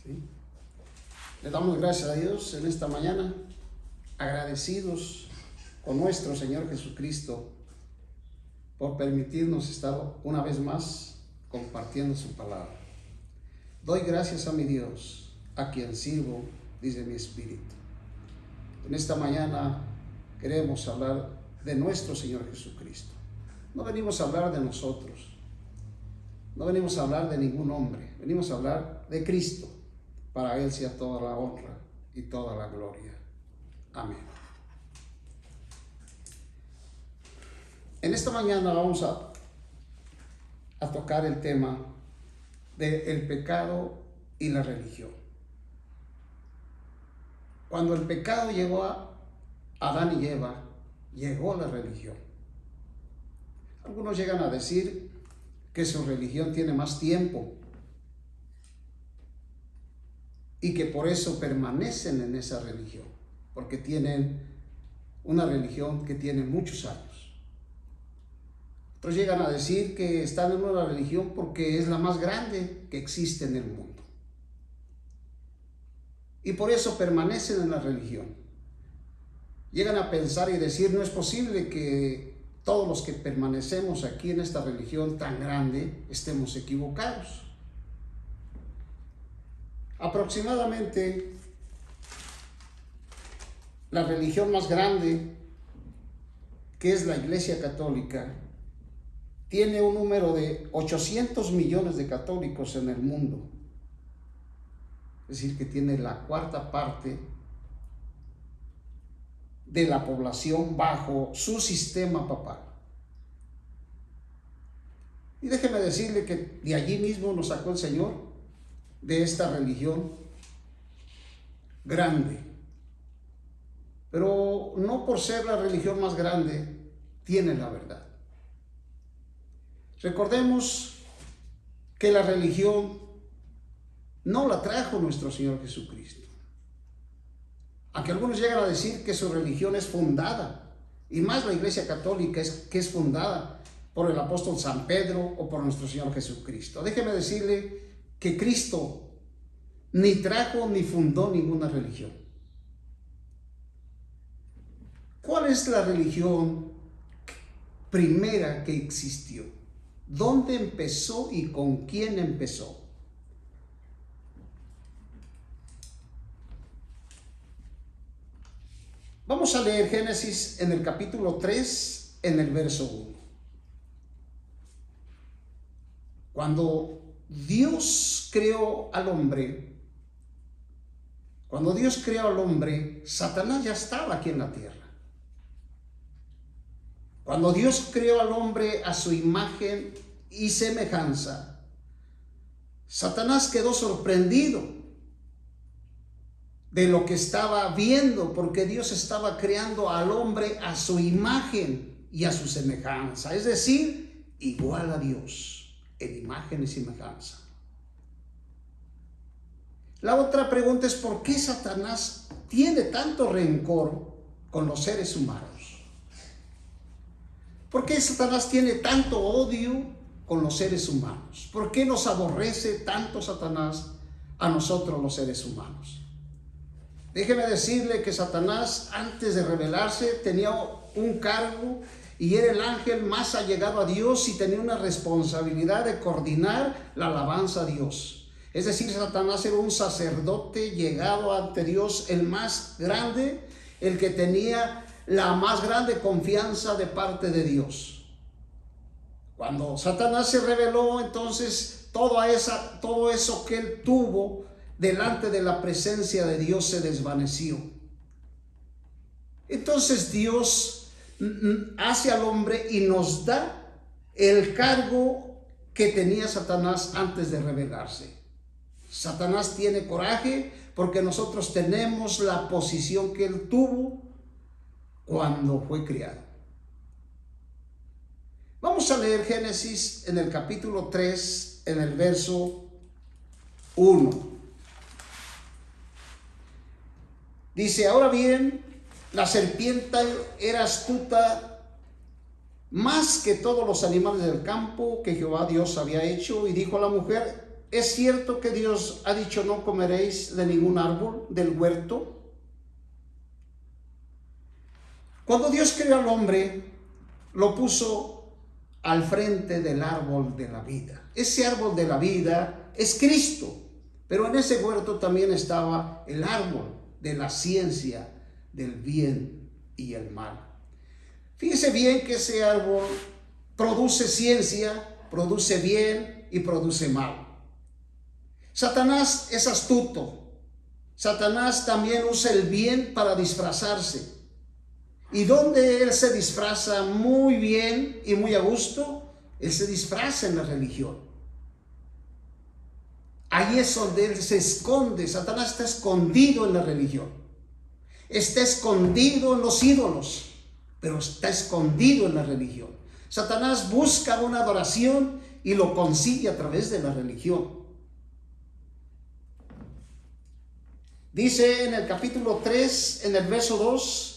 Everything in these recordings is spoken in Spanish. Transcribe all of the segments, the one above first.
¿Sí? Le damos gracias a Dios en esta mañana, agradecidos con nuestro Señor Jesucristo por permitirnos estar una vez más compartiendo su palabra. Doy gracias a mi Dios, a quien sirvo, dice mi espíritu. En esta mañana queremos hablar de nuestro Señor Jesucristo. No venimos a hablar de nosotros, no venimos a hablar de ningún hombre, venimos a hablar de Cristo. Para Él sea toda la honra y toda la gloria. Amén. En esta mañana vamos a tocar el tema del pecado y la religión. Cuando el pecado llegó a Adán y Eva, llegó la religión. Algunos llegan a decir que su religión tiene más tiempo y que por eso permanecen en esa religión, porque tienen una religión que tiene muchos años. Otros llegan a decir que están en una religión porque es la más grande que existe en el mundo. Y por eso permanecen en la religión. Llegan a pensar y decir, no es posible que todos los que permanecemos aquí en esta religión tan grande estemos equivocados. Aproximadamente la religión más grande, que es la Iglesia Católica, tiene un número de 800 millones de católicos en el mundo. Es decir, que tiene la cuarta parte de la población bajo su sistema papal. Y déjeme decirle que de allí mismo nos sacó el Señor, de esta religión grande. Pero no por ser la religión más grande, tiene la verdad. Recordemos que la religión no la trajo nuestro Señor Jesucristo. Aunque algunos llegan a decir que su religión es fundada, y más la Iglesia Católica que es fundada por el apóstol San Pedro o por nuestro Señor Jesucristo. Déjeme decirle que Cristo ni trajo ni fundó ninguna religión. ¿Cuál es la religión primera que existió? ¿Dónde empezó y con quién empezó? Vamos a leer Génesis en el capítulo 3, en el verso 1. Cuando Dios creó al hombre, Satanás ya estaba aquí en la tierra. Cuando Dios creó al hombre a su imagen y semejanza, Satanás quedó sorprendido de lo que estaba viendo, porque Dios estaba creando al hombre a su imagen y a su semejanza, es decir, igual a Dios, en imagen y semejanza. La otra pregunta es, ¿por qué Satanás tiene tanto rencor con los seres humanos? ¿Por qué Satanás tiene tanto odio con los seres humanos? ¿Por qué nos aborrece tanto Satanás a nosotros los seres humanos? Déjeme decirle que Satanás, antes de rebelarse, tenía un cargo y era el ángel más allegado a Dios y tenía una responsabilidad de coordinar la alabanza a Dios. Es decir, Satanás era un sacerdote llegado ante Dios, el más grande, el que tenía la más grande confianza de parte de Dios. Cuando Satanás se rebeló, entonces todo eso que él tuvo delante de la presencia de Dios se desvaneció. Entonces Dios hace al hombre y nos da el cargo que tenía Satanás antes de rebelarse. Satanás tiene coraje porque nosotros tenemos la posición que él tuvo cuando fue criado. Vamos a leer Génesis en el capítulo 3, en el verso 1. Dice, ahora bien, la serpiente era astuta más que todos los animales del campo que Jehová Dios había hecho, y dijo a la mujer, ¿es cierto que Dios ha dicho no comeréis de ningún árbol del huerto? Cuando Dios creó al hombre, lo puso al frente del árbol de la vida. Ese árbol de la vida es Cristo, pero en ese huerto también estaba el árbol de la ciencia del bien y el mal. Fíjese bien que ese árbol produce ciencia, produce bien y produce mal. Satanás es astuto. Satanás también usa el bien para disfrazarse. ¿Y dónde él se disfraza muy bien y muy a gusto? Él se disfraza en la religión. Ahí es donde él se esconde. Satanás está escondido en la religión. Está escondido en los ídolos, pero está escondido en la religión. Satanás busca una adoración y lo consigue a través de la religión. Dice en el capítulo 3, en el verso 2,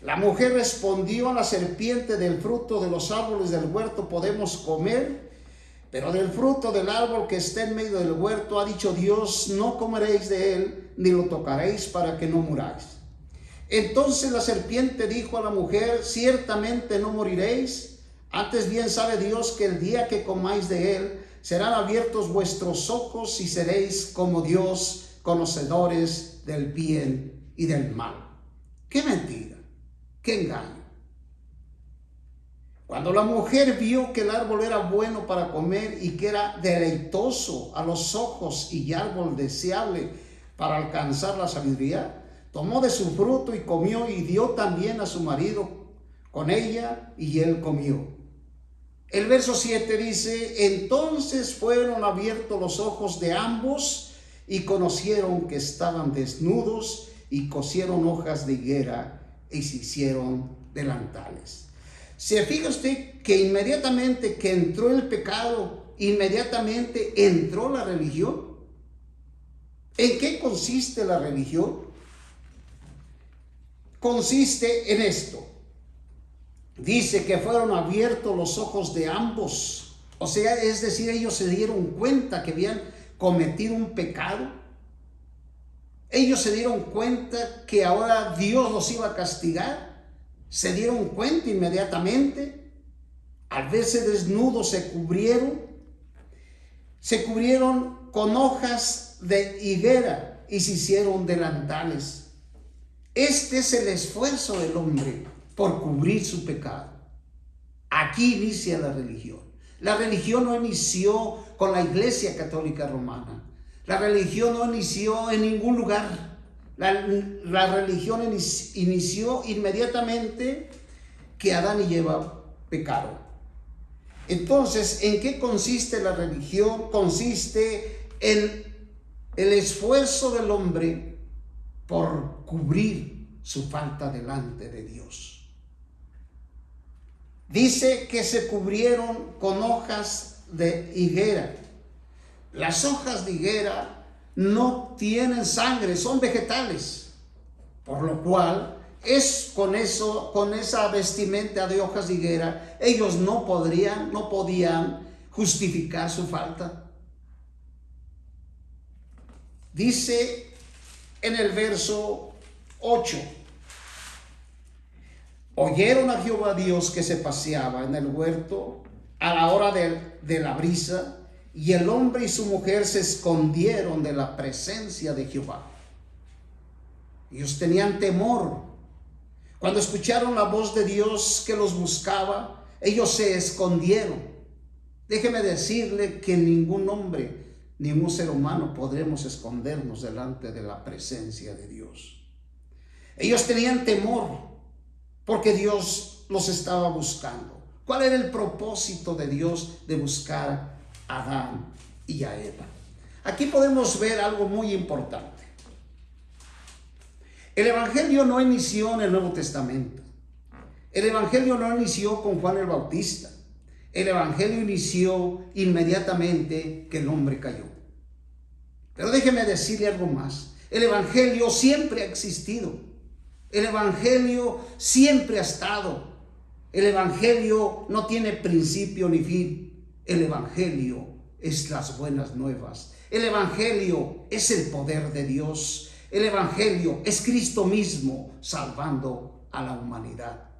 la mujer respondió a la serpiente: del fruto de los árboles del huerto podemos comer, pero del fruto del árbol que está en medio del huerto ha dicho Dios: no comeréis de él, ni lo tocaréis para que no muráis. Entonces la serpiente dijo a la mujer: ciertamente no moriréis, antes bien sabe Dios que el día que comáis de él serán abiertos vuestros ojos y seréis como Dios, conocedores del bien y del mal. ¡Qué mentira! ¡Qué engaño! Cuando la mujer vio que el árbol era bueno para comer y que era deleitoso a los ojos y árbol deseable para alcanzar la sabiduría, tomó de su fruto y comió, y dio también a su marido con ella, y él comió. El verso 7 dice: entonces fueron abiertos los ojos de ambos y conocieron que estaban desnudos, y cosieron hojas de higuera y se hicieron delantales. ¿Se fija usted que inmediatamente que entró el pecado, inmediatamente entró la religión? ¿En qué consiste la religión? Consiste en esto. Dice que fueron abiertos los ojos de ambos. O sea, es decir, ellos se dieron cuenta que habían cometido un pecado. Ellos se dieron cuenta que ahora Dios los iba a castigar. Se dieron cuenta inmediatamente. Al verse desnudos se cubrieron con hojas de higuera y se hicieron delantales. Este es el esfuerzo del hombre por cubrir su pecado. Aquí inicia la religión. La religión no inició con la Iglesia Católica Romana. La religión no inició en ningún lugar. La religión inició inmediatamente que Adán y Eva pecaron. Entonces, ¿en qué consiste la religión? Consiste en el esfuerzo del hombre por cubrir su falta delante de Dios. Dice que se cubrieron con hojas de higuera. Las hojas de higuera no tienen sangre, son vegetales, por lo cual con esa vestimenta de hojas de higuera, ellos no podían justificar su falta. Dice en el verso 8: oyeron a Jehová Dios que se paseaba en el huerto a la hora de la brisa, y el hombre y su mujer se escondieron de la presencia de Jehová. Ellos tenían temor. Cuando escucharon la voz de Dios que los buscaba, ellos se escondieron. Déjeme decirle que ningún hombre, ningún ser humano podremos escondernos delante de la presencia de Dios. Ellos tenían temor porque Dios los estaba buscando. ¿Cuál era el propósito de Dios de buscar a Adán y a Eva? Aquí podemos ver algo muy importante. El Evangelio no inició en el Nuevo Testamento. El Evangelio no inició con Juan el Bautista. El Evangelio inició inmediatamente que el hombre cayó. Pero déjeme decirle algo más. El Evangelio siempre ha existido. El Evangelio siempre ha estado. El Evangelio no tiene principio ni fin. El Evangelio es las buenas nuevas. El Evangelio es el poder de Dios. El Evangelio es Cristo mismo salvando a la humanidad.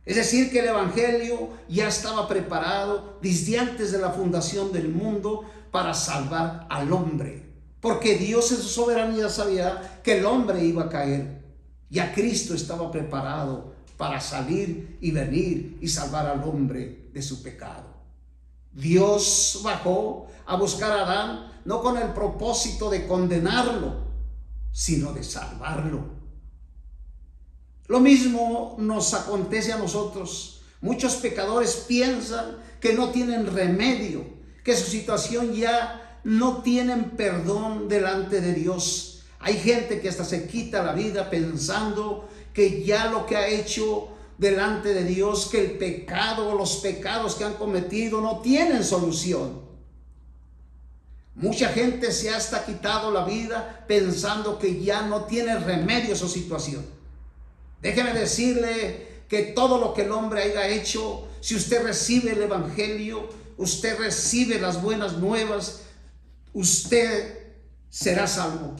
Es decir, que el Evangelio ya estaba preparado desde antes de la fundación del mundo para salvar al hombre. Porque Dios en su soberanía sabía que el hombre iba a caer. Ya Cristo estaba preparado para salir y venir y salvar al hombre de su pecado. Dios bajó a buscar a Adán no con el propósito de condenarlo, sino de salvarlo. Lo mismo nos acontece a nosotros. Muchos pecadores piensan que no tienen remedio, que su situación ya no tienen perdón delante de Dios. Hay gente que hasta se quita la vida pensando que ya lo que ha hecho delante de Dios, que el pecado o los pecados que han cometido no tienen solución. Mucha gente se ha hasta quitado la vida pensando que ya no tiene remedio su situación. Déjeme decirle que todo lo que el hombre haya hecho, si usted recibe el Evangelio, usted recibe las buenas nuevas, usted será salvo.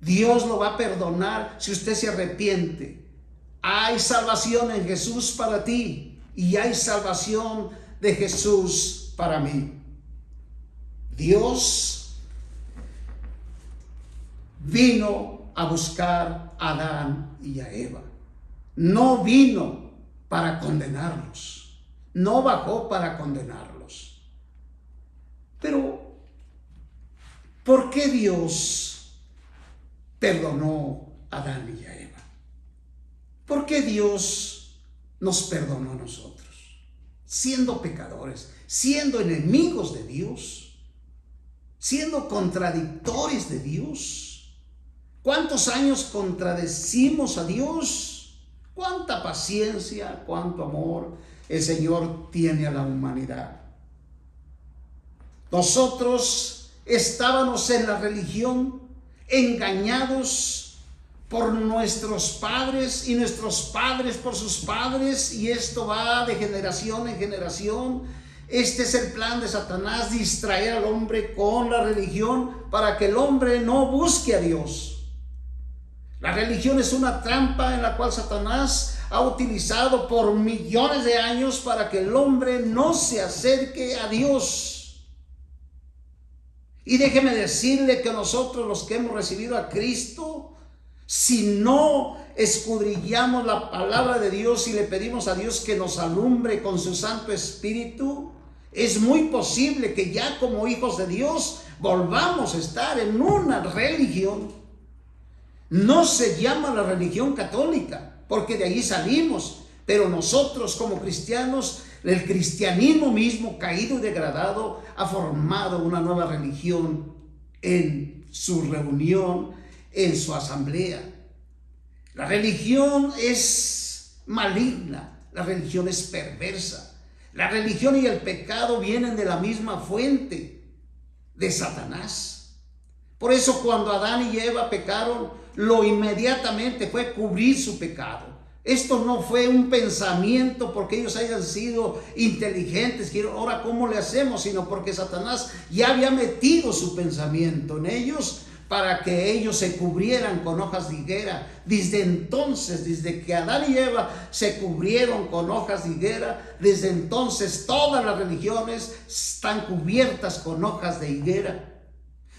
Dios lo va a perdonar si usted se arrepiente. Hay salvación en Jesús para ti y hay salvación de Jesús para mí. Dios vino a buscar a Adán y a Eva. No vino para condenarlos. No bajó para condenarlos. Pero, ¿por qué Dios perdonó a Adán y a Eva? ¿Por qué Dios nos perdonó a nosotros? Siendo pecadores, siendo enemigos de Dios, siendo contradictores de Dios. ¿Cuántos años contradecimos a Dios? ¿Cuánta paciencia, cuánto amor el Señor tiene a la humanidad? Nosotros estábamos en la religión engañados por nuestros padres y nuestros padres por sus padres, y esto va de generación en generación. Este es el plan de Satanás, distraer al hombre con la religión para que el hombre no busque a Dios. La religión es una trampa en la cual Satanás ha utilizado por millones de años para que el hombre no se acerque a Dios. Y déjeme decirle que nosotros, los que hemos recibido a Cristo, si no escudriñamos la palabra de Dios y le pedimos a Dios que nos alumbre con su Santo Espíritu, es muy posible que ya como hijos de Dios volvamos a estar en una religión. No se llama la religión católica, porque de ahí salimos, pero nosotros como cristianos, el cristianismo mismo caído y degradado ha formado una nueva religión en su reunión, en su asamblea. La religión es maligna, la religión es perversa. La religión y el pecado vienen de la misma fuente, de Satanás. Por eso cuando Adán y Eva pecaron, lo inmediatamente fue cubrir su pecado. Esto no fue un pensamiento porque ellos hayan sido inteligentes, que ahora cómo le hacemos, sino porque Satanás ya había metido su pensamiento en ellos para que ellos se cubrieran con hojas de higuera. Desde entonces, desde que Adán y Eva se cubrieron con hojas de higuera, desde entonces todas las religiones están cubiertas con hojas de higuera.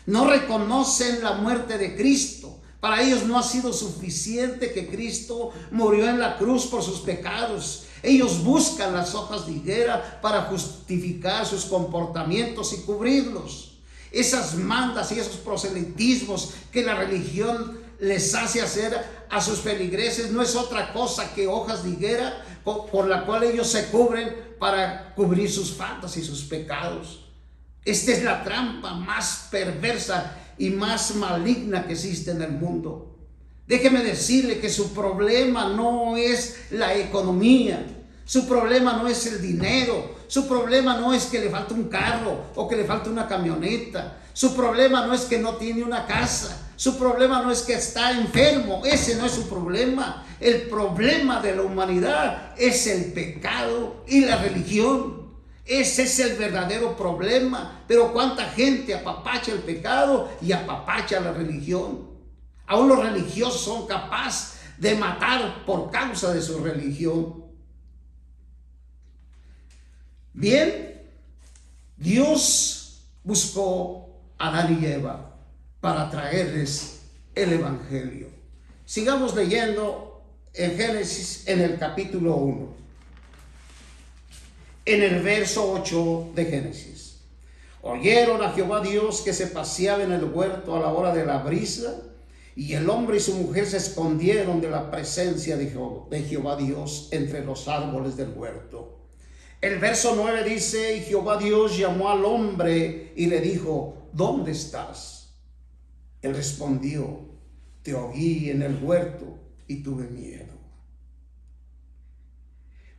No reconocen la muerte de Cristo. Para ellos no ha sido suficiente que Cristo murió en la cruz por sus pecados. Ellos buscan las hojas de higuera para justificar sus comportamientos y cubrirlos. Esas mandas y esos proselitismos que la religión les hace hacer a sus feligreses no es otra cosa que hojas de higuera por la cual ellos se cubren para cubrir sus faltas y sus pecados. Esta es la trampa más perversa y más maligna que existe en el mundo. Déjeme decirle que su problema no es la economía, su problema no es el dinero, su problema no es que le falta un carro o que le falta una camioneta, su problema no es que no tiene una casa, su problema no es que está enfermo, ese no es su problema. El problema de la humanidad es el pecado y la religión. Ese es el verdadero problema. Pero cuánta gente apapacha el pecado y apapacha la religión. Aún los religiosos son capaces de matar por causa de su religión. Bien, Dios buscó a Adán y Eva para traerles el evangelio. Sigamos leyendo en Génesis, en el capítulo 1, en el verso 8 de Génesis. Oyeron a Jehová Dios que se paseaba en el huerto a la hora de la brisa, y el hombre y su mujer se escondieron de la presencia de Jehová Dios entre los árboles del huerto. El verso 9 dice: y Jehová Dios llamó al hombre y le dijo: ¿dónde estás? Él respondió: te oí en el huerto y tuve miedo,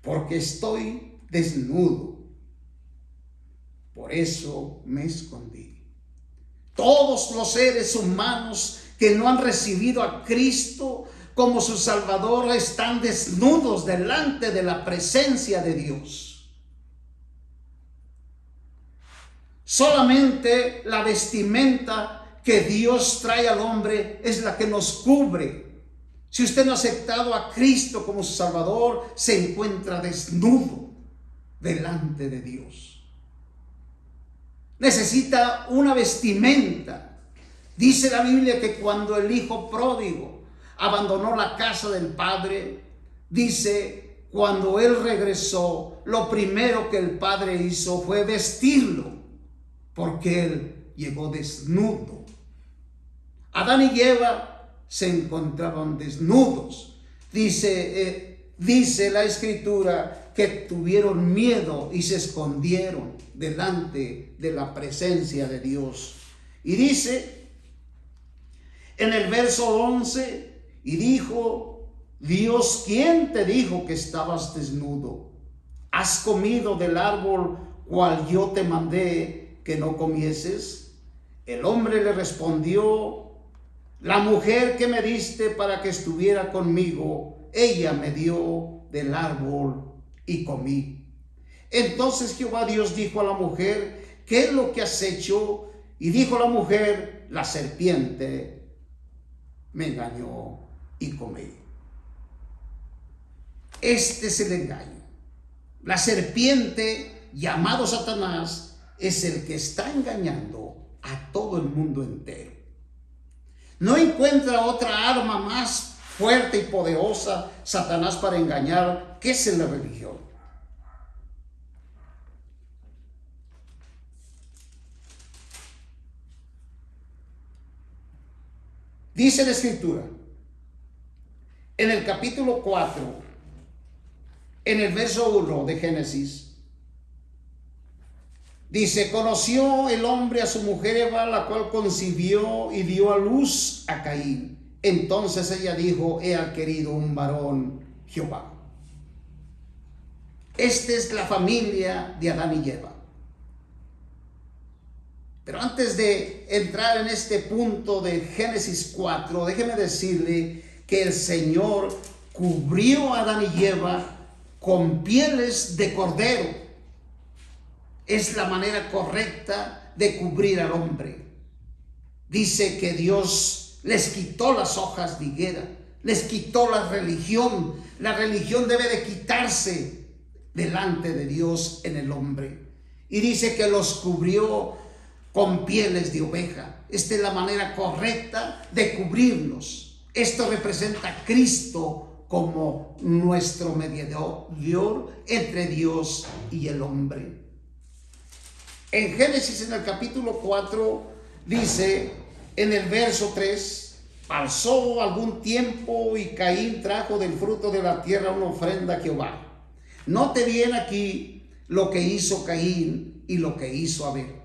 porque estoy desnudo, por eso me escondí. Todos los seres humanos que no han recibido a Cristo como su Salvador están desnudos delante de la presencia de Dios. Solamente la vestimenta que Dios trae al hombre es la que nos cubre. Si usted no ha aceptado a Cristo como su Salvador, se encuentra desnudo delante de Dios. Necesita una vestimenta. Dice la Biblia que cuando el hijo pródigo abandonó la casa del padre, dice, cuando él regresó, lo primero que el padre hizo fue vestirlo, porque él llegó desnudo. Adán y Eva se encontraban desnudos. Dice la Escritura que tuvieron miedo y se escondieron delante de la presencia de Dios. Y dice en el verso 11, y dijo Dios: ¿quién te dijo que estabas desnudo? ¿Has comido del árbol cual yo te mandé que no comieses? El hombre le respondió: la mujer que me diste para que estuviera conmigo, ella me dio del árbol y comí. Entonces Jehová Dios dijo a la mujer: ¿qué es lo que has hecho? Y dijo la mujer: la serpiente me engañó y comí. Este es el engaño. La serpiente, llamado Satanás, es el que está engañando a todo el mundo entero. No encuentra otra arma más fuerte y poderosa Satanás para engañar que es la religión. Dice la Escritura en el capítulo 4, en el verso 1 de Génesis, dice: conoció el hombre a su mujer Eva, la cual concibió y dio a luz a Caín. Entonces ella dijo: he adquirido un varón Jehová. Esta es la familia de Adán y Eva. Pero antes de entrar en este punto de Génesis 4, déjeme decirle que el Señor cubrió a Adán y Eva con pieles de cordero. Es la manera correcta de cubrir al hombre. Dice que Dios les quitó las hojas de higuera, les quitó la religión. La religión debe de quitarse delante de Dios en el hombre. Y dice que los cubrió con pieles de oveja. Esta es la manera correcta de cubrirnos. Esto representa a Cristo como nuestro mediador entre Dios y el hombre. En Génesis, en el capítulo 4, dice en el verso 3: pasó algún tiempo y Caín trajo del fruto de la tierra una ofrenda a Jehová. Note bien aquí lo que hizo Caín y lo que hizo Abel.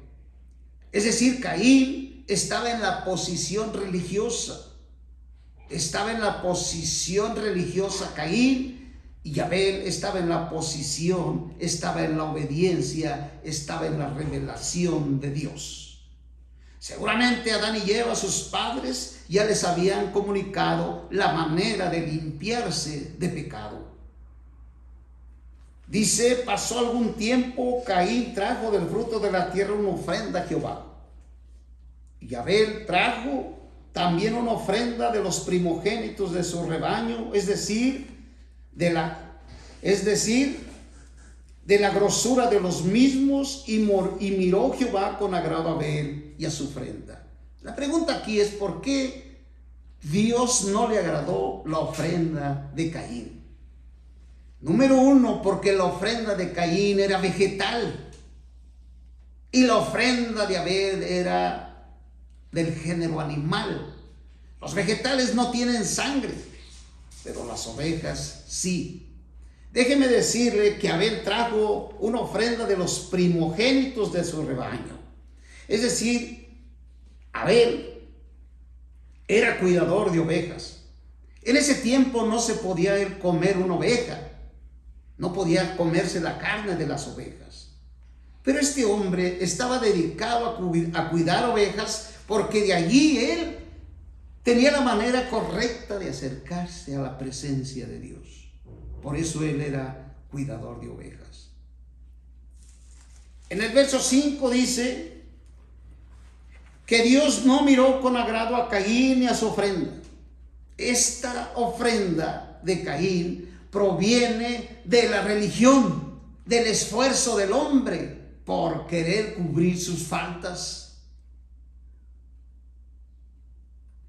Es decir, Caín estaba en la posición religiosa. Estaba en la posición religiosa Caín, y Abel estaba en la posición, estaba en la obediencia, estaba en la revelación de Dios. Seguramente Adán y Eva, sus padres, ya les habían comunicado la manera de limpiarse de pecado. Dice, pasó algún tiempo, Caín trajo del fruto de la tierra una ofrenda a Jehová. Y Abel trajo también una ofrenda de los primogénitos de su rebaño, es decir, de la grosura de los mismos, y miró Jehová con agrado a Abel y a su ofrenda. La pregunta aquí es, ¿por qué Dios no le agradó la ofrenda de Caín? Número uno, porque la ofrenda de Caín era vegetal y la ofrenda de Abel era del género animal. Los vegetales no tienen sangre, pero las ovejas sí. Déjeme decirle que Abel trajo una ofrenda de los primogénitos de su rebaño. Es decir, Abel era cuidador de ovejas. En ese tiempo no se podía comer una oveja. No podía comerse la carne de las ovejas. Pero este hombre estaba dedicado a cuidar ovejas, porque de allí él tenía la manera correcta de acercarse a la presencia de Dios. Por eso él era cuidador de ovejas. En el verso 5 dice que Dios no miró con agrado a Caín ni a su ofrenda. Esta ofrenda de Caín proviene de la religión, del esfuerzo del hombre por querer cubrir sus faltas.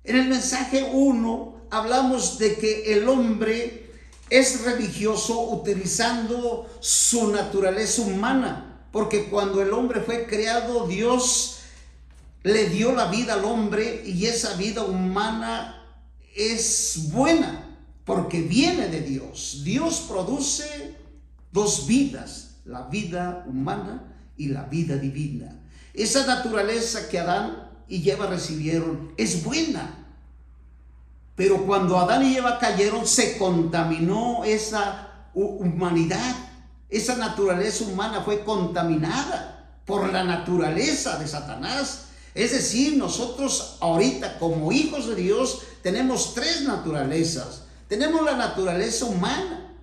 En el mensaje 1 hablamos de que el hombre es religioso utilizando su naturaleza humana, porque cuando el hombre fue creado, Dios le dio la vida al hombre, y esa vida humana es buena porque viene de Dios. Dios produce dos vidas, la vida humana y la vida divina. Esa naturaleza que Adán y Eva recibieron es buena, pero cuando Adán y Eva cayeron, se contaminó esa humanidad. Esa naturaleza humana fue contaminada por la naturaleza de Satanás. Es decir, nosotros ahorita como hijos de Dios tenemos tres naturalezas. Tenemos la naturaleza humana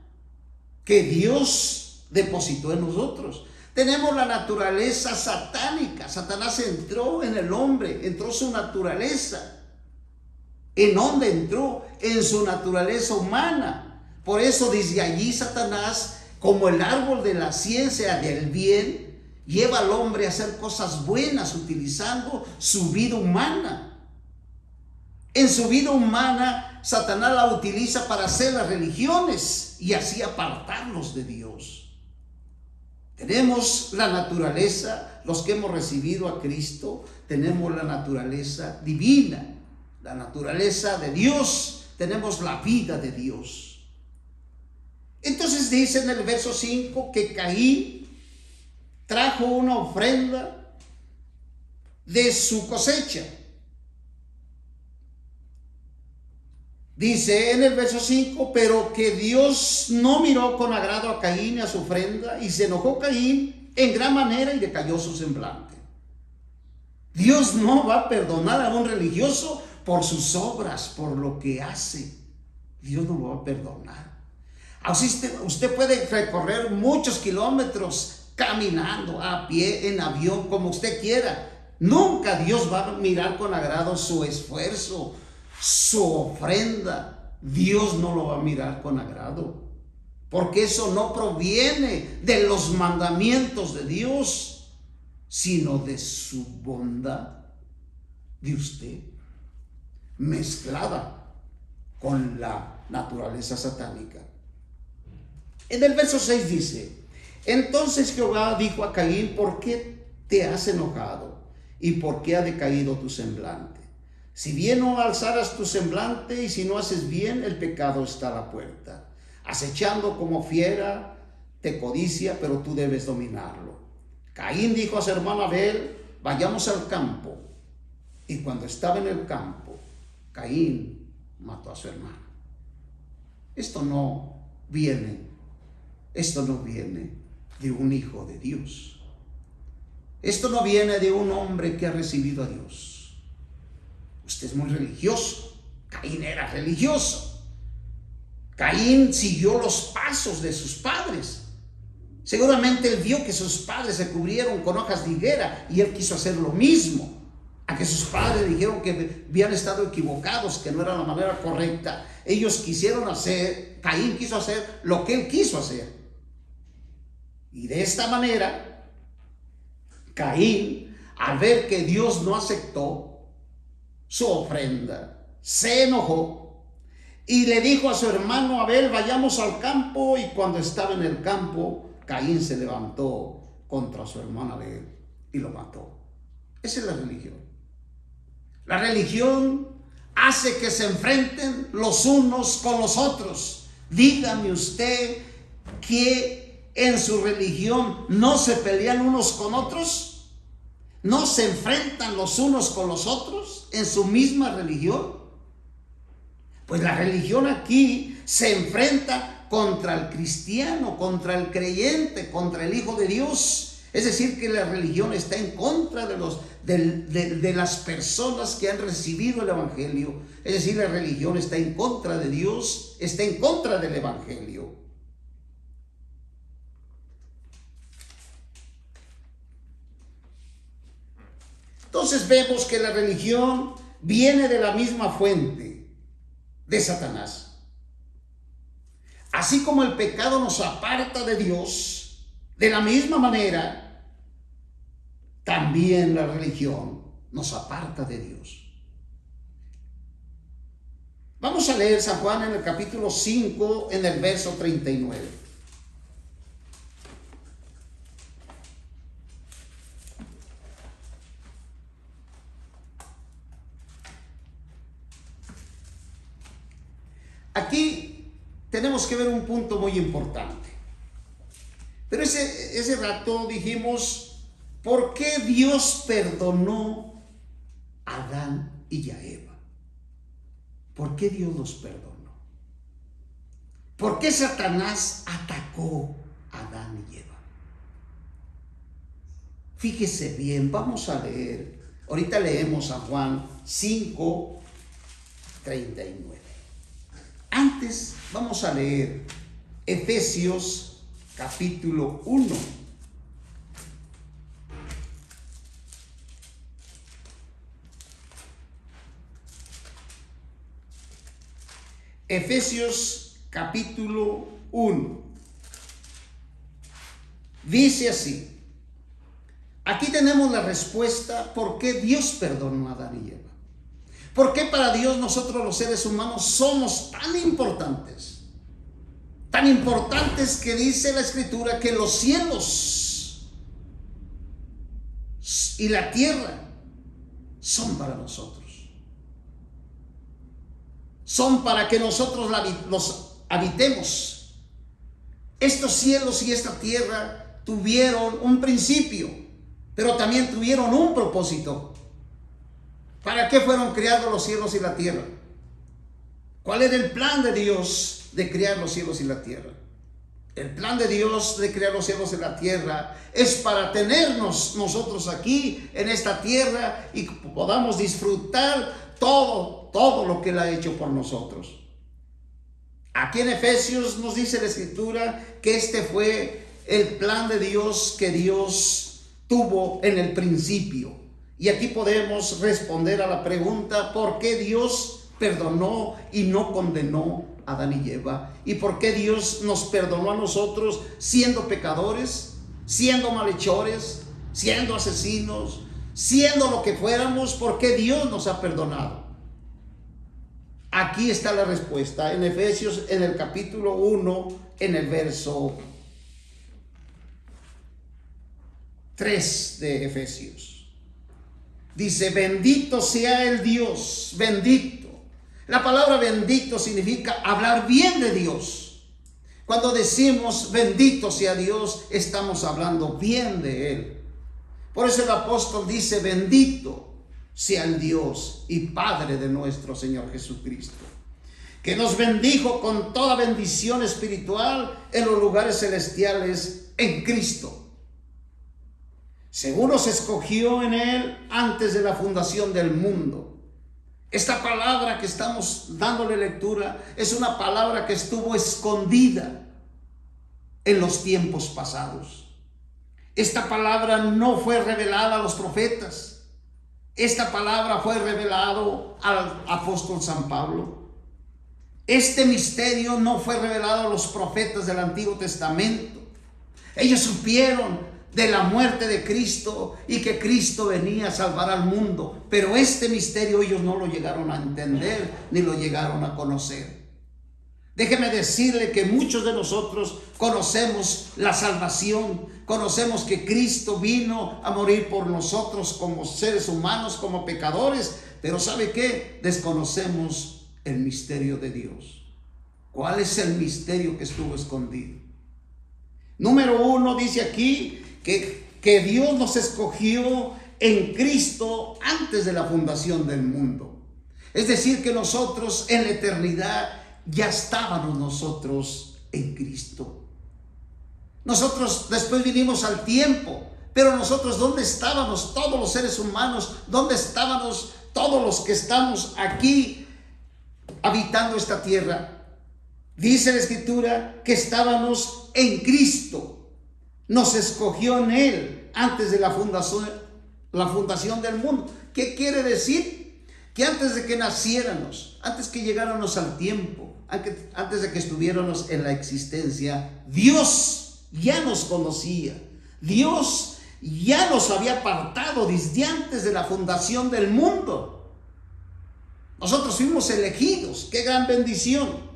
que Dios depositó en nosotros. Tenemos la naturaleza satánica. Satanás entró en el hombre, entró su naturaleza. ¿En dónde entró? En su naturaleza humana. Por eso desde allí Satanás, como el árbol de la ciencia del bien, lleva al hombre a hacer cosas buenas utilizando su vida humana. En su vida humana, Satanás la utiliza para hacer las religiones y así apartarlos de Dios. Tenemos la naturaleza, los que hemos recibido a Cristo, tenemos la naturaleza divina, la naturaleza de Dios, tenemos la vida de Dios. Entonces dice en el verso 5 que Caín trajo una ofrenda de su cosecha. Dice en el verso 5, pero que Dios no miró con agrado a Caín y a su ofrenda, y se enojó Caín en gran manera y decayó su semblante. Dios no va a perdonar a un religioso por sus obras, por lo que hace. Dios no lo va a perdonar. Así usted puede recorrer muchos kilómetros caminando, a pie, en avión, como usted quiera. Nunca Dios va a mirar con agrado su esfuerzo, su ofrenda. Dios no lo va a mirar con agrado, porque eso no proviene de los mandamientos de Dios, sino de su bondad de usted, mezclada con la naturaleza satánica. En el verso 6 dice: entonces Jehová dijo a Caín, ¿por qué te has enojado? ¿Y por qué ha decaído tu semblante? Si bien no alzaras tu semblante, y si no haces bien, el pecado está a la puerta, acechando como fiera, te codicia, pero tú debes dominarlo. Caín dijo a su hermano Abel, vayamos al campo. Y cuando estaba en el campo, Caín mató a su hermano. Esto no viene de un hijo de Dios. Esto no viene de un hombre que ha recibido a Dios. Usted es muy religioso. Caín era religioso. Caín siguió los pasos de sus padres. Seguramente él vio que sus padres se cubrieron con hojas de higuera y él quiso hacer lo mismo. A que sus padres dijeron que habían estado equivocados, que no era la manera correcta. Ellos quisieron hacer, Caín quiso hacer lo que él quiso hacer. Y de esta manera, Caín, al ver que Dios no aceptó su ofrenda, se enojó y le dijo a su hermano Abel: vayamos al campo. Y cuando estaba en el campo, Caín se levantó contra su hermano Abel y lo mató. Esa es la religión. La religión hace que se enfrenten los unos con los otros. Dígame usted que en su religión no se pelean unos con otros, no se enfrentan los unos con los otros en su misma religión. Pues la religión aquí se enfrenta contra el cristiano, contra el creyente, contra el Hijo de Dios. Es decir, que la religión está en contra de las personas que han recibido el Evangelio. Es decir, la religión está en contra de Dios, está en contra del Evangelio. Entonces vemos que la religión viene de la misma fuente, de Satanás. Así como el pecado nos aparta de Dios, de la misma manera también la religión nos aparta de Dios. Vamos a leer San Juan en el capítulo 5, en el verso 39. Aquí tenemos que ver un punto muy importante. Pero ese rato dijimos: ¿por qué Dios perdonó a Adán y a Eva? ¿Por qué Dios los perdonó? ¿Por qué Satanás atacó a Adán y Eva? Fíjese bien, vamos a leer. Ahorita leemos a Juan 5, 39. Antes vamos a leer Efesios capítulo 1. Efesios capítulo 1. Dice así. Aquí tenemos la respuesta por qué Dios perdonó a Adán y Eva. ¿Por qué para Dios nosotros los seres humanos somos tan importantes? Tan importantes que dice la Escritura que los cielos y la tierra son para nosotros. Son para que nosotros los habitemos. Estos cielos y esta tierra tuvieron un principio, pero también tuvieron un propósito. ¿Para qué fueron creados los cielos y la tierra? ¿Cuál era el plan de Dios de crear los cielos y la tierra? El plan de Dios de crear los cielos y la tierra es para tenernos nosotros aquí en esta tierra y podamos disfrutar todo lo que Él ha hecho por nosotros. Aquí en Efesios nos dice la Escritura que este fue el plan de Dios que Dios tuvo en el principio. Y aquí podemos responder a la pregunta: ¿por qué Dios perdonó y no condenó a Adán y Eva? ¿Y por qué Dios nos perdonó a nosotros siendo pecadores, siendo malhechores, siendo asesinos, siendo lo que fuéramos? ¿Por qué Dios nos ha perdonado? Aquí está la respuesta en Efesios, en el capítulo 1, en el verso 3 de Efesios. Dice: bendito sea el Dios, bendito. La palabra bendito significa hablar bien de Dios. Cuando decimos bendito sea Dios, estamos hablando bien de Él. Por eso el apóstol dice: bendito sea el Dios y Padre de nuestro Señor Jesucristo, que nos bendijo con toda bendición espiritual en los lugares celestiales en Cristo, según nos escogió en Él antes de la fundación del mundo. Esta palabra que estamos dándole lectura es una palabra que estuvo escondida en los tiempos pasados. Esta palabra no fue revelada a los profetas. Esta palabra fue revelado al apóstol San Pablo. Este misterio no fue revelado a los profetas del Antiguo Testamento. Ellos supieron de la muerte de Cristo y que Cristo venía a salvar al mundo, pero este misterio ellos no lo llegaron a entender ni lo llegaron a conocer. Déjeme decirle que muchos de nosotros conocemos la salvación, conocemos que Cristo vino a morir por nosotros como seres humanos, como pecadores, pero ¿sabe qué? Desconocemos el misterio de Dios. ¿Cuál es el misterio que estuvo escondido? Número 1, dice aquí que Dios nos escogió en Cristo antes de la fundación del mundo. Es decir, que nosotros en la eternidad ya estábamos nosotros en Cristo. Nosotros después vinimos al tiempo, pero nosotros ¿dónde estábamos todos los seres humanos? ¿Dónde estábamos todos los que estamos aquí habitando esta tierra? Dice la Escritura que estábamos en Cristo. Nos escogió en Él antes de la fundación del mundo. ¿Qué quiere decir? Que antes de que naciéramos, antes que llegáramos al tiempo, antes de que estuviéramos en la existencia, Dios ya nos conocía. Dios ya nos había apartado desde antes de la fundación del mundo. Nosotros fuimos elegidos. ¡Qué gran bendición!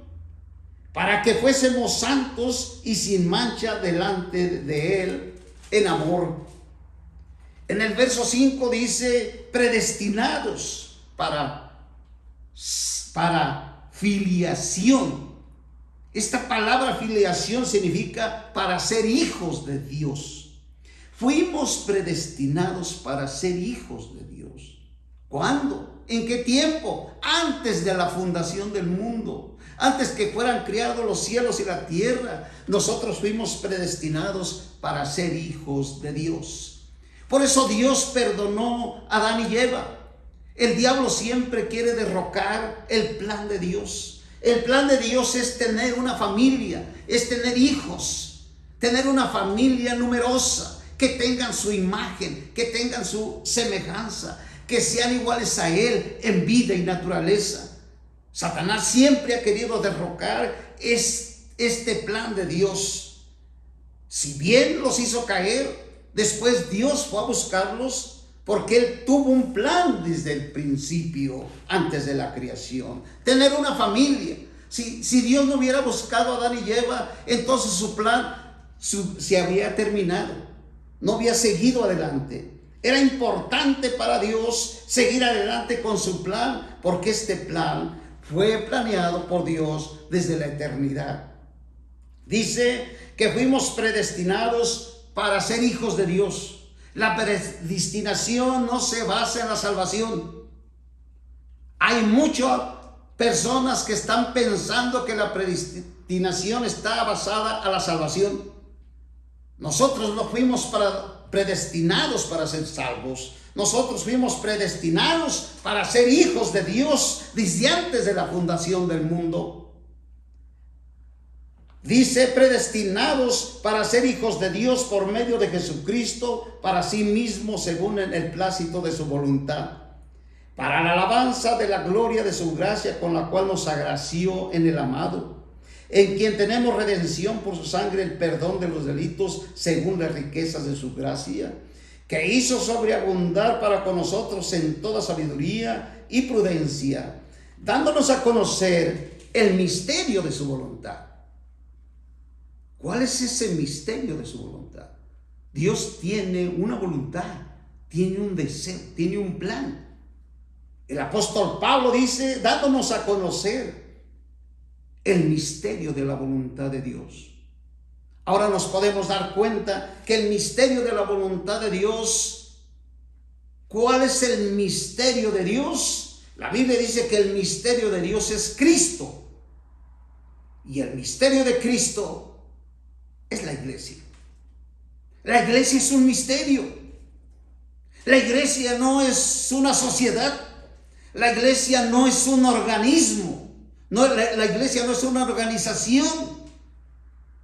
Para que fuésemos santos y sin mancha delante de Él en amor. En el verso 5 dice predestinados para filiación. Esta palabra filiación significa para ser hijos de Dios. Fuimos predestinados para ser hijos de Dios. ¿Cuándo? ¿En qué tiempo? Antes de la fundación del mundo. Antes que fueran creados los cielos y la tierra, nosotros fuimos predestinados para ser hijos de Dios. Por eso Dios perdonó a Adán y Eva. El diablo siempre quiere derrocar el plan de Dios. El plan de Dios es tener una familia, es tener hijos, tener una familia numerosa, que tengan su imagen, que tengan su semejanza, que sean iguales a Él en vida y naturaleza. Satanás siempre ha querido derrocar este plan de Dios. Si bien los hizo caer, después Dios fue a buscarlos porque Él tuvo un plan desde el principio, antes de la creación. Tener una familia. Si Dios no hubiera buscado a Adán y Eva, entonces su plan se había terminado. No había seguido adelante. Era importante para Dios seguir adelante con su plan, porque este plan fue planeado por Dios desde la eternidad. Dice que fuimos predestinados para ser hijos de Dios. La predestinación no se basa en la salvación. Hay muchas personas que están pensando que la predestinación está basada a la salvación. Nosotros no fuimos predestinados para ser salvos. Nosotros fuimos predestinados para ser hijos de Dios desde antes de la fundación del mundo. Dice predestinados para ser hijos de Dios por medio de Jesucristo, para sí mismo según el plácito de su voluntad, para la alabanza de la gloria de su gracia con la cual nos agració en el amado, en quien tenemos redención por su sangre, el perdón de los delitos según las riquezas de su gracia, que hizo sobreabundar para con nosotros en toda sabiduría y prudencia, dándonos a conocer el misterio de su voluntad. ¿Cuál es ese misterio de su voluntad? Dios tiene una voluntad, tiene un deseo, tiene un plan. El apóstol Pablo dice, dándonos a conocer el misterio de la voluntad de Dios. Ahora nos podemos dar cuenta que el misterio de la voluntad de Dios, ¿cuál es el misterio de Dios? La Biblia dice que el misterio de Dios es Cristo. Y el misterio de Cristo es la iglesia. La iglesia es un misterio. La iglesia no es una sociedad. La iglesia no es un organismo. No, la iglesia no es una organización.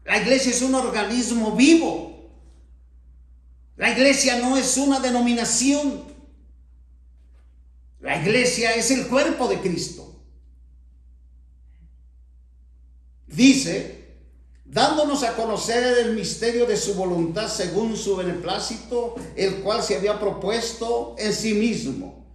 La iglesia es un organismo vivo. La iglesia no es una denominación. La iglesia es el cuerpo de Cristo. Dice, dándonos a conocer el misterio de su voluntad según su beneplácito, el cual se había propuesto en sí mismo,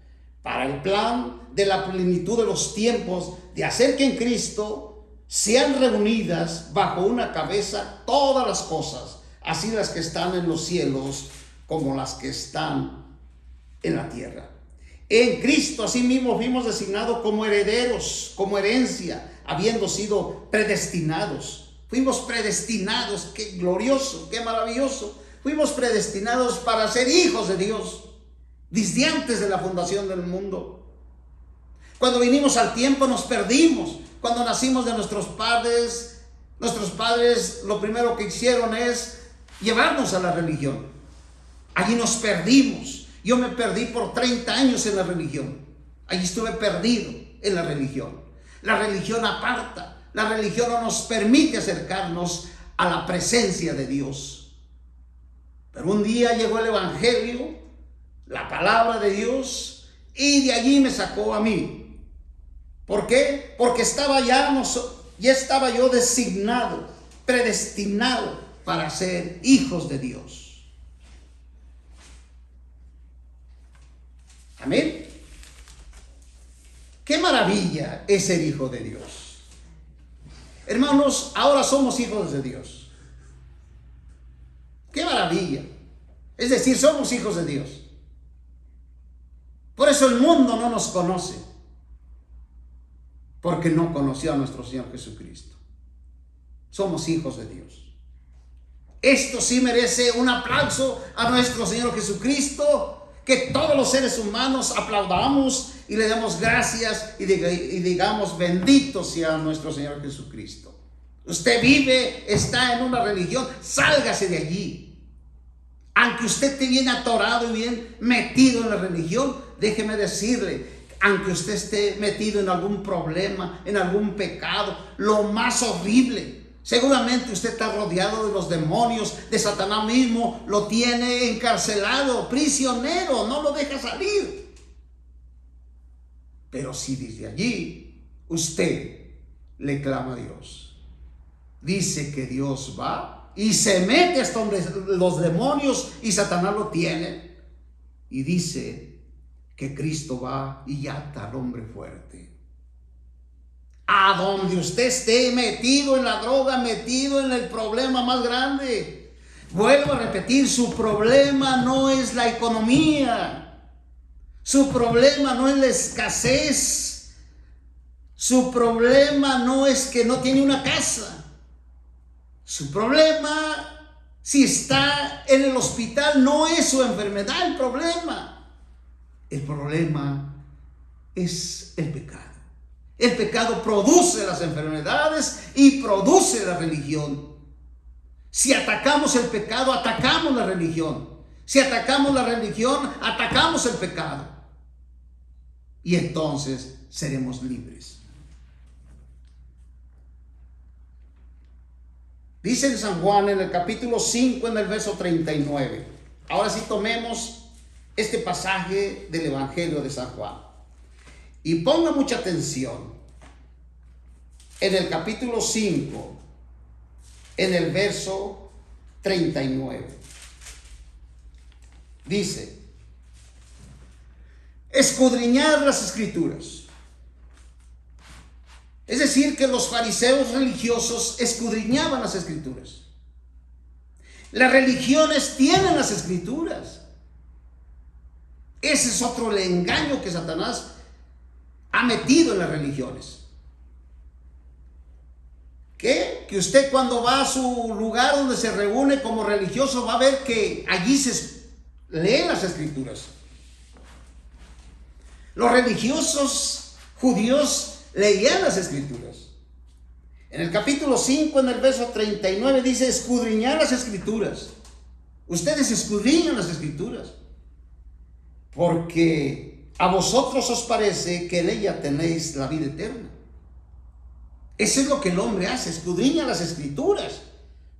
para el plan de la plenitud de los tiempos, de hacer que en Cristo sean reunidas bajo una cabeza todas las cosas, así las que están en los cielos como las que están en la tierra. En Cristo asimismo fuimos designados como herederos, como herencia, habiendo sido predestinados. Fuimos predestinados, qué glorioso, qué maravilloso. Fuimos predestinados para ser hijos de Dios desde antes de la fundación del mundo. Cuando vinimos al tiempo nos perdimos. Cuando nacimos de nuestros padres lo primero que hicieron es llevarnos a la religión. Allí nos perdimos. Yo me perdí por 30 años en la religión. Allí estuve perdido en la religión. La religión aparta. La religión no nos permite acercarnos a la presencia de Dios. Pero un día llegó el Evangelio, la palabra de Dios, y de allí me sacó a mí. ¿Por qué? Porque ya estaba yo designado, predestinado para ser hijos de Dios. Amén. Qué maravilla es ser hijo de Dios. Hermanos, ahora somos hijos de Dios. Qué maravilla. Es decir, somos hijos de Dios. Por eso el mundo no nos conoce. Porque no conoció a nuestro Señor Jesucristo. Somos hijos de Dios. Esto sí merece un aplauso a nuestro Señor Jesucristo, que todos los seres humanos aplaudamos y le damos gracias y digamos bendito sea nuestro Señor Jesucristo. Usted vive, está en una religión, sálgase de allí. Aunque usted esté bien atorado y bien metido en la religión, déjeme decirle, aunque usted esté metido en algún problema, en algún pecado, lo más horrible, seguramente usted está rodeado de los demonios, de Satanás mismo, lo tiene encarcelado, prisionero, no lo deja salir. Pero si desde allí usted le clama a Dios, dice que Dios va y se mete hasta donde los demonios y Satanás lo tiene, y dice que Cristo va y ata al hombre fuerte. A donde usted esté metido en la droga, metido en el problema más grande. Vuelvo a repetir, su problema no es la economía. Su problema no es la escasez. Su problema no es que no tiene una casa. Su problema, si está en el hospital, no es su enfermedad el problema. El problema es el pecado. El pecado produce las enfermedades y produce la religión. Si atacamos el pecado, atacamos la religión. Si atacamos la religión, atacamos el pecado. Y entonces seremos libres. Dice en San Juan en el capítulo 5, en el verso 39. Ahora sí tomemos este pasaje del Evangelio de San Juan. Y ponga mucha atención. En el capítulo 5, en el verso 39. Dice, escudriñar las Escrituras. Es decir, que los fariseos religiosos escudriñaban las Escrituras. Las religiones tienen las Escrituras. Ese es otro engaño que Satanás ha metido en las religiones. ¿Qué? Que usted cuando va a su lugar donde se reúne como religioso va a ver que allí se leen las Escrituras. Los religiosos judíos leían las Escrituras. En el capítulo 5, en el verso 39 dice, escudriñar las Escrituras. Ustedes escudriñan las Escrituras, porque a vosotros os parece que en ella tenéis la vida eterna. Eso es lo que el hombre hace, escudriña las Escrituras.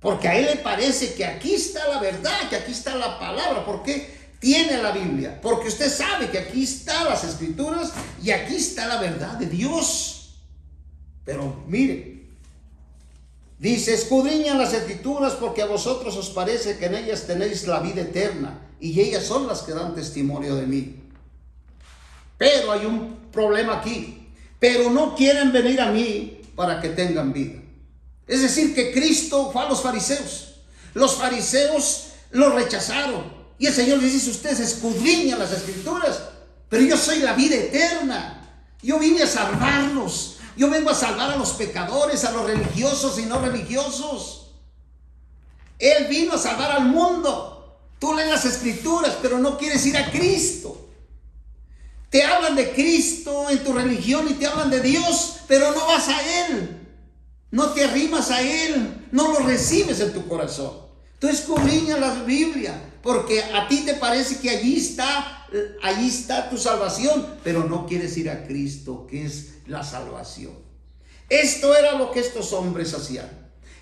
Porque a él le parece que aquí está la verdad, que aquí está la palabra. ¿Por qué tiene la Biblia? Porque usted sabe que aquí están las escrituras y aquí está la verdad de Dios. Pero mire, dice: escudriñan las escrituras porque a vosotros os parece que en ellas tenéis la vida eterna y ellas son las que dan testimonio de mí. Pero hay un problema aquí. Pero no quieren venir a mí para que tengan vida. Es decir, que Cristo fue a los fariseos. Los fariseos lo rechazaron. Y el Señor les dice: ustedes escudriñan las escrituras, pero yo soy la vida eterna. Yo vine a salvarlos. Yo vengo a salvar a los pecadores, a los religiosos y no religiosos. Él vino a salvar al mundo. Tú lees las escrituras, pero no quieres ir a Cristo. Te hablan de Cristo en tu religión y te hablan de Dios, pero no vas a Él. No te arrimas a Él, no lo recibes en tu corazón. Tú escudriñas la Biblia, porque a ti te parece que allí está tu salvación, pero no quieres ir a Cristo, que es la salvación. Esto era lo que estos hombres hacían.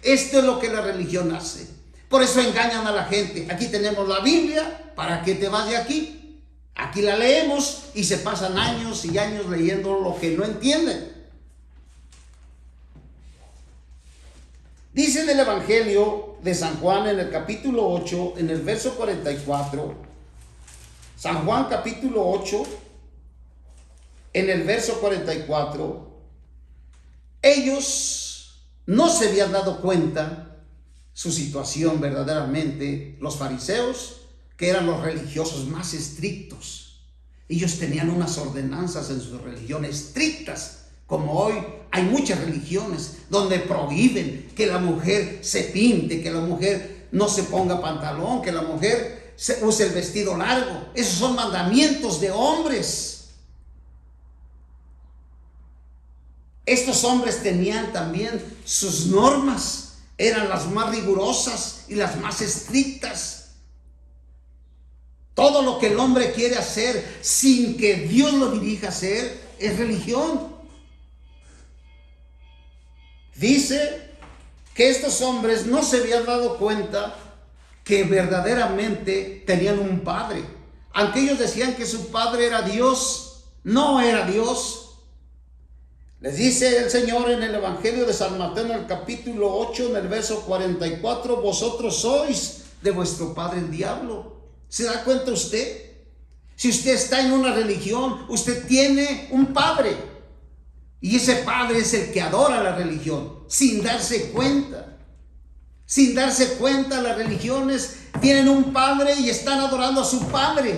Esto es lo que la religión hace. Por eso engañan a la gente. Aquí tenemos la Biblia, ¿para qué te vas de aquí? Aquí la leemos y se pasan años y años leyendo lo que no entienden. Dice en el Evangelio de San Juan, en el capítulo 8, en el verso 44, San Juan capítulo 8, en el verso 44, ellos no se habían dado cuenta su situación verdaderamente. Los fariseos, que eran los religiosos más estrictos, ellos tenían unas ordenanzas en su religión estrictas. Como hoy hay muchas religiones donde prohíben que la mujer se pinte, que la mujer no se ponga pantalón, que la mujer use el vestido largo. Esos son mandamientos de hombres. Estos hombres tenían también sus normas, eran las más rigurosas y las más estrictas. Todo lo que el hombre quiere hacer sin que Dios lo dirija a hacer es religión. Dice que estos hombres no se habían dado cuenta que verdaderamente tenían un padre. Aunque ellos decían que su padre era Dios, no era Dios. Les dice el Señor en el Evangelio de San Mateo, en el capítulo 8, en el verso 44, vosotros sois de vuestro padre el diablo. ¿Se da cuenta usted? Si usted está en una religión, usted tiene un padre. Y ese padre es el que adora la religión, sin darse cuenta. Sin darse cuenta, las religiones tienen un padre y están adorando a su padre.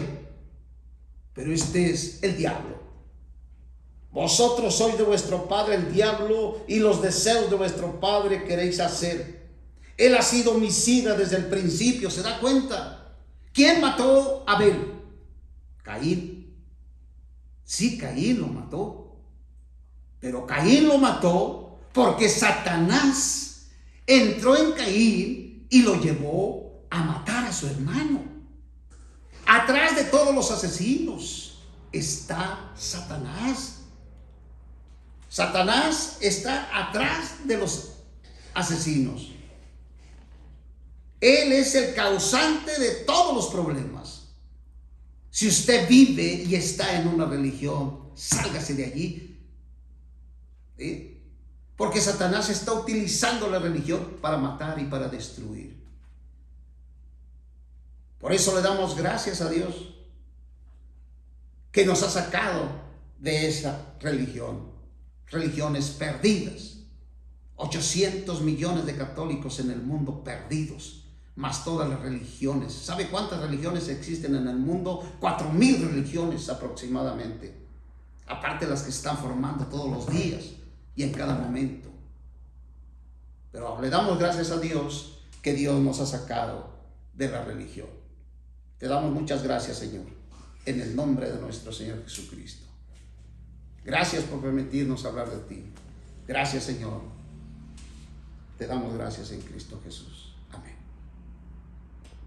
Pero este es el diablo. Vosotros sois de vuestro padre el diablo, y los deseos de vuestro padre queréis hacer. Él ha sido homicida desde el principio, ¿se da cuenta? ¿Quién mató a Abel? Caín. Sí, Caín lo mató. Pero Caín lo mató porque Satanás entró en Caín y lo llevó a matar a su hermano. Atrás de todos los asesinos está Satanás. Satanás está atrás de los asesinos. Él es el causante de todos los problemas. Si usted vive y está en una religión, sálgase de allí. ¿Sí? Porque Satanás está utilizando la religión para matar y para destruir. Por eso le damos gracias a Dios que nos ha sacado de esa religión. Religiones perdidas. 800 millones de católicos en el mundo perdidos, más todas las religiones. ¿Sabe cuántas religiones existen en el mundo? 4,000 religiones aproximadamente. Aparte de las que se están formando todos los días y en cada momento. Pero le damos gracias a Dios que Dios nos ha sacado de la religión. Te damos muchas gracias, Señor, en el nombre de nuestro Señor Jesucristo. Gracias por permitirnos hablar de ti. Gracias, Señor. Te damos gracias en Cristo Jesús.